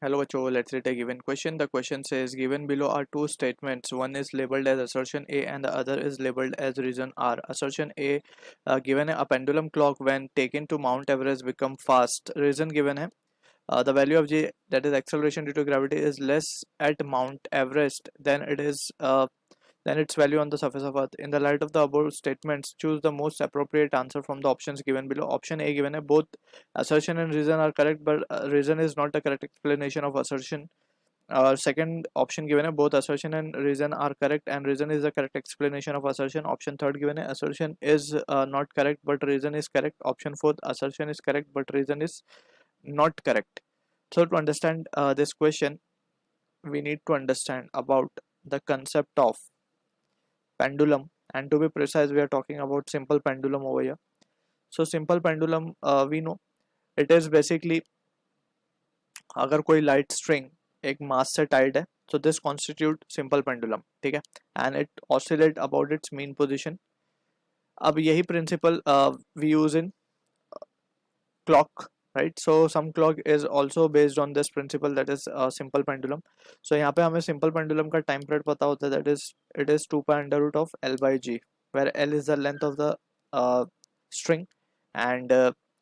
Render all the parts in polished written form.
Hello बच्चों, let's read a given question. The question says given below are two statements. One is labeled as assertion A and the other is labeled as reason R. Assertion A given a pendulum clock when taken to Mount Everest become fast. Reason given है the value of g, that is acceleration due to gravity, is less at Mount Everest than its value on the surface of Earth. In the light of the above statements, choose the most appropriate answer from the options given below. Option A given है both assertion and reason are correct, but reason is not a correct explanation of assertion. Second option given है both assertion and reason are correct and reason is the correct explanation of assertion. Option third given है assertion is not correct but reason is correct. Option fourth, assertion is correct but reason is not correct. So to understand this question, we need to understand about the concept of pendulum, and to be precise we are talking about simple pendulum over here. So simple pendulum, we know it is basically अगर कोई light string एक मास से Tide है, so this constitute simple pendulum, ठीक है, and it oscillate about its mean position. अब यही principle we use in clock, right? So some clock is also based on this principle, that is simple pendulum. So यहाँ पे हमें simple pendulum का time period पता होता है, that is it is 2 pi under root of L by G, where L is the length of the string and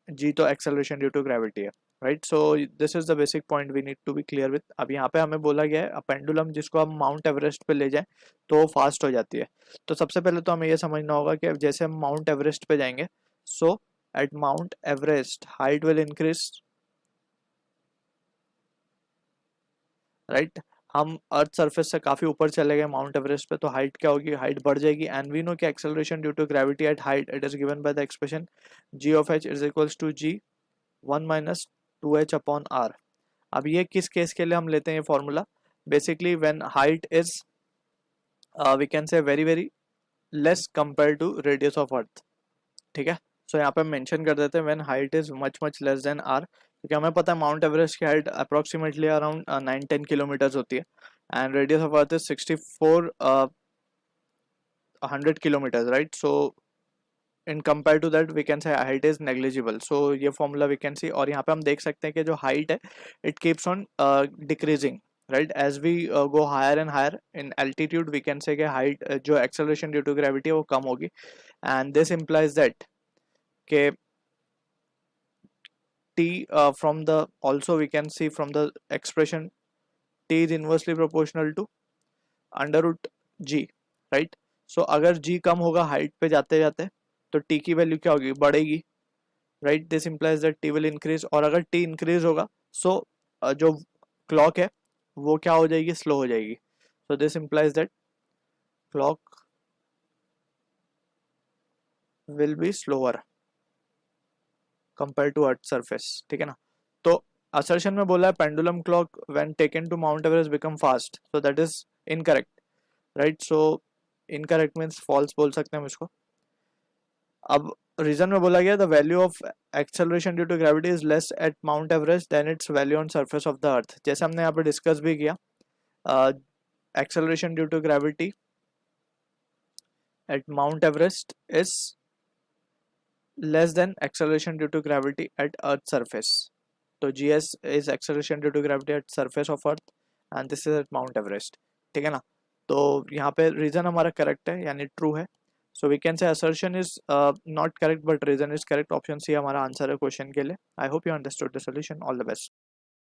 G तो acceleration due to gravity है, right? So this is the basic point we need to be clear with. अब यहाँ पे हमें बोला गया है pendulum जिसको हम माउंट एवरेस्ट पे ले जाएं तो फास्ट हो जाती है. तो सबसे पहले तो हमें ये समझना होगा कि जैसे हम माउंट एवरेस्ट पे जाएंगे, so at Mount Everest height will increase, right? हम अर्थ सरफेस से काफी ऊपर चले गए माउंट एवरेस्ट पे, तो हाइट क्या होगी, हाइट बढ़ जाएगी. एंड वी नो कि acceleration due to gravity at height it is given by the expression g of h is equals to g 1 minus 2h upon r. अब ये किस केस के लिए हम लेते हैं ये formula, basically when height is we can say very very less compare to radius of earth, ठीक है. सो यहाँ पे मेंशन कर देते हैं when height is much much less than R, क्योंकि हमें पता है माउंट एवरेस्ट की हाइट अप्रोक्सीमेटली अराउंड 9-10 किलोमीटर्स होती है and radius of earth is 6400 kilometres, right? So in compare to that we can say height is negligible. सो ये formula we can see, और यहाँ पे हम देख सकते हैं कि जो हाइट है it keeps on decreasing, right? As we go higher and higher in altitude we can say height जो एक्सेलरेशन ड्यू टू ग्रेविटी है वो कम होगी. एंड दिस इम्प्लाइज दैट के t from the, also we can see from the expression t is inversely proportional to under root g, right? So अगर g कम होगा height पे जाते जाते तो t की वैल्यू क्या होगी, बढ़ेगी, right? This implies that t will increase, और अगर t increase होगा so जो क्लॉक है वो क्या हो जाएगी, स्लो हो जाएगी. So this implies that clock will be slower compare to earth surface, ठीक है ना. तो असर्शन में बोला है pendulum clock when taken to mount Everest become fast, so that is incorrect, right? So incorrect means false बोल सकते हैं हम इसको. अब रीजन में बोला गया the value of acceleration due to gravity is less at mount Everest than its value on surface of the earth. जैसे हमने यहाँ पे डिस्कस भी किया, acceleration due to gravity at mount Everest is less than acceleration due to gravity at Earth's surface. तो GS is acceleration due to gravity at surface of Earth and this is at Mount Everest, ठीक है ना. तो यहाँ पे reason हमारा correct है यानी ट्रू है. So we can say assertion is not correct but reason is correct. Option C हमारा आंसर है क्वेश्चन के लिए. I hope you understood the solution. All the best.